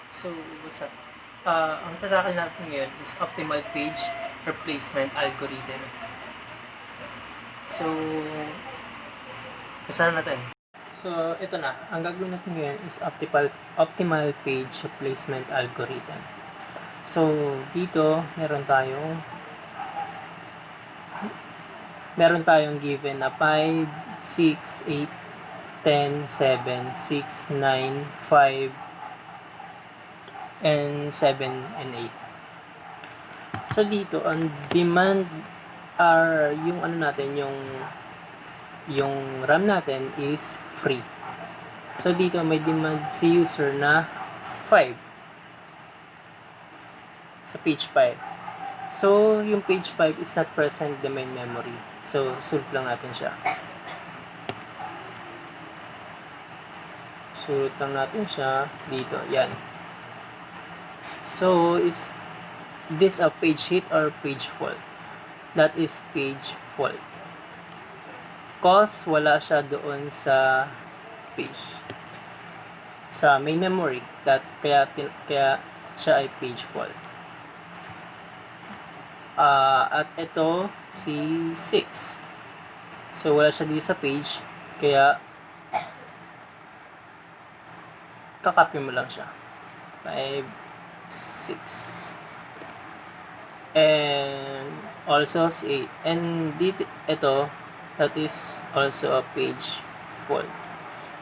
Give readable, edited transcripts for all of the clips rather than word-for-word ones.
So, what's up? Ang tatakal natin ngayon is optimal page replacement algorithm. So, basahin natin. So, ito na. Ang gagawin natin ngayon is optimal page replacement algorithm. So, dito, meron tayong given na 5, 6, 8, 10, 7, 6, 9, 5, and 7, and 8. So, dito, ang demand are yung ano natin, yung RAM natin is free. So, dito may demand si user na 5 sa page 5. So, yung page 5 is not present in the main memory. So, sulit lang natin siya. Sulit lang natin siya dito. Yan. So, is this a page hit or page fault? That is page fault. Cause wala siya doon sa page. Sa main memory. Kaya siya ay page fault. At ito, si 6. So, wala siya dito sa page. Kaya, kakopy mo lang siya. 5, 6. And, also si 8. And, dito, ito, that is also a page fault.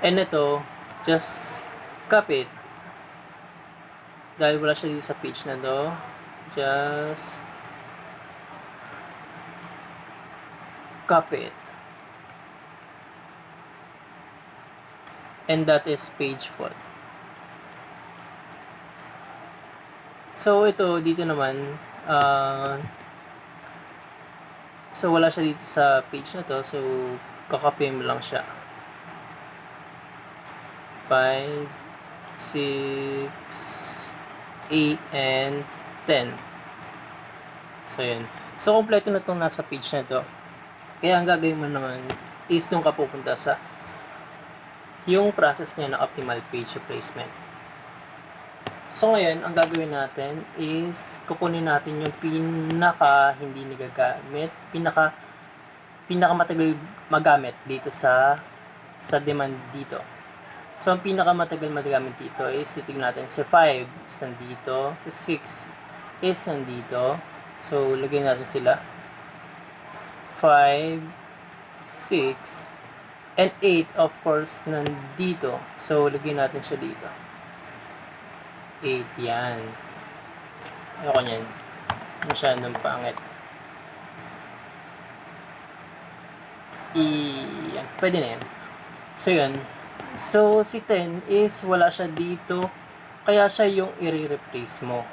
And ito, just copy it. Dahil wala siya dito sa page na to, just copy it. And that is page fault. So, ito, dito naman, so, wala siya dito sa page na to. So, kakopy mo lang siya. 5, 6, 8, and 10. So, yun. So, kompleto na itong nasa page na to. Kaya, ang gagawin mo naman is nung ka pupunta sa yung process niya na optimal page replacement. So, ngayon, ang gagawin natin is kukunin natin yung pinaka hindi nagagamit, pinaka matagal magamit dito sa demand dito. So, ang pinaka matagal magamit dito is titignan natin sa 5 is nandito, sa 6 is nandito. So, lagyan natin sila 5, 6, and 8 of course nandito. So, lagyan natin siya dito. 8, yan. Ayoko nyan. Masyadong pangit. Yan. Pwede na yan. So, yan. So, si 10 is wala siya dito. Kaya siya yung i-replace mo.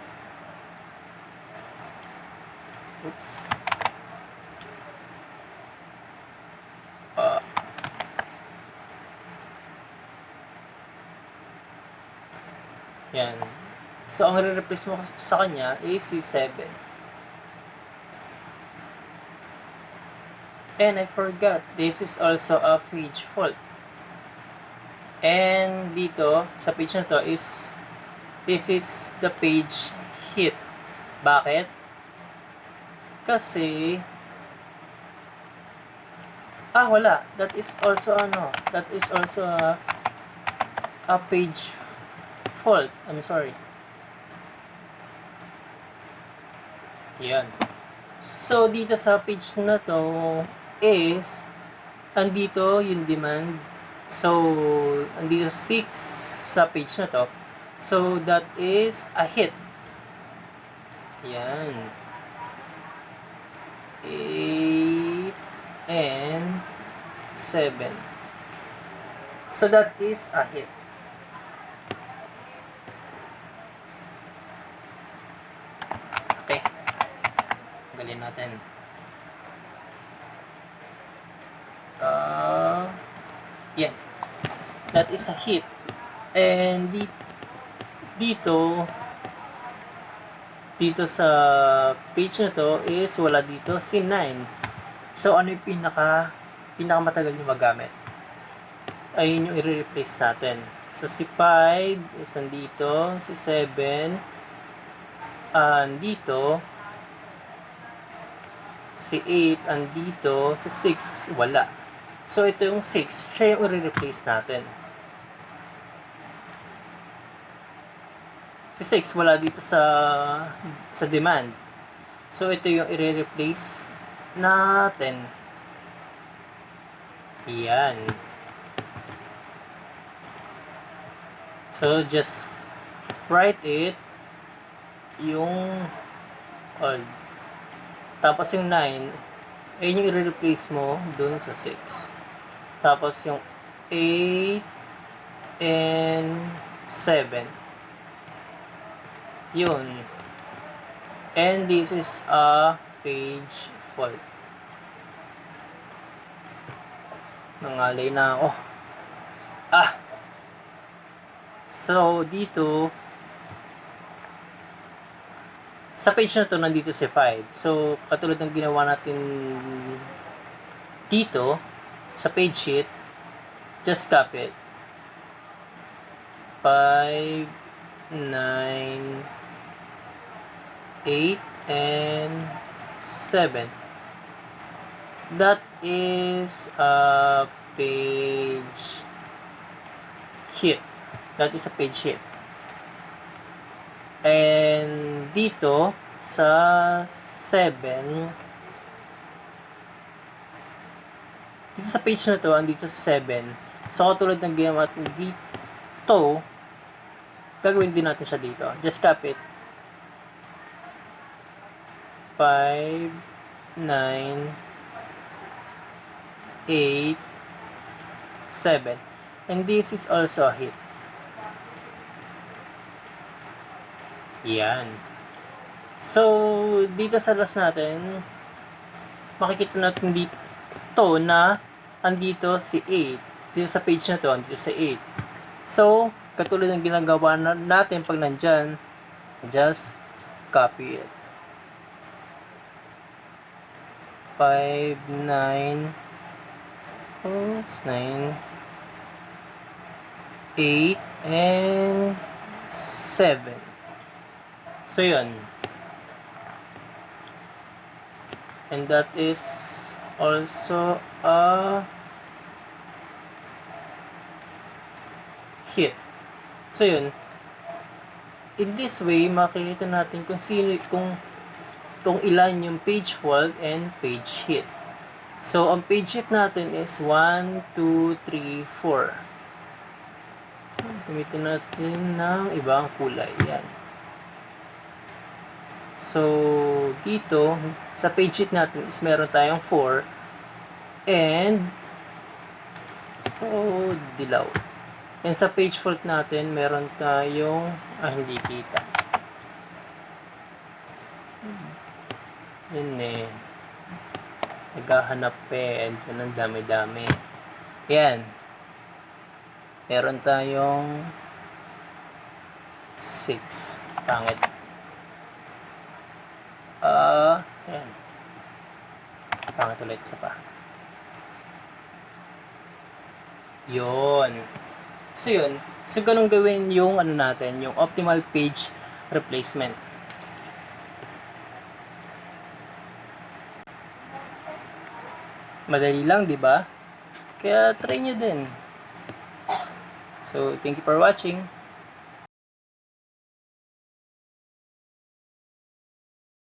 Oops. Yan. So, ang re-replace mo sa kanya is si 7. And I forgot, this is also a page fault. And dito, sa page na to is, this is the page hit. Bakit? Kasi, wala. That is also a page fault. I'm sorry. Yan. So, dito sa page na to is, andito yung demand. So, andito 6 sa page na to. So, that is a hit. Yan. 8 and 7. So, that is a hit. Okay. Galin natin. Yan. That is a hit. And dito sa page na to is wala dito si 9. So, ano yung pinaka matagal nyo magamit? Ayun yung i-replace natin. So, So, si 5 is andito. Si 7 andito. Si 8 andito. Si 6 wala. So, ito yung 6. Siya yung i-replace natin. Si 6 wala dito sa demand. So, ito yung i-replace natin. Yan. So, just write it yung old. Tapos yung 9, ayun yung i-replace mo dun sa 6. Tapos yung 8 and 7. Yun. And this is a page fault. Nangalay na ako. So, dito, sa page na to, nandito si 5. So, katulad ng ginawa natin dito, sa page sheet, just copy it. 5, 9, 8, and 7. That is a page sheet. That is a page sheet. And dito sa 7, dito sa page na to, andito sa 7. So, katulad ng ginawa natin dito, gagawin din natin siya dito. Just copy it. 5, 9, 8, 7. And this is also a hit. Yan. So, dito sa last natin, makikita natin dito na andito si 8. Dito sa page na to, andito si 8. So, katulad ng ginagawa natin pag nandyan, just copy it. 5, 9, 9, 8, and 7. So, yun. And that is also a hit. So, yun. In this way, makikita natin kung ilan yung page fault and page hit. So, ang page hit natin is 1, 2, 3, 4. Gamitin natin ng ibang kulay. Yan. So, dito, sa page sheet natin is meron tayong 4 and so, dilaw. And sa page fault natin, meron tayong hindi kita. Yun eh. Naghahanap and yun ang dami-dami. Yan. Meron tayong 6. Pangit. Ayan. Pangit ulit isa pa. Yun. So, yun. So, ganun gawin yung natin, yung optimal page replacement. Madali lang, di ba? Kaya try nyo din. So, thank you for watching.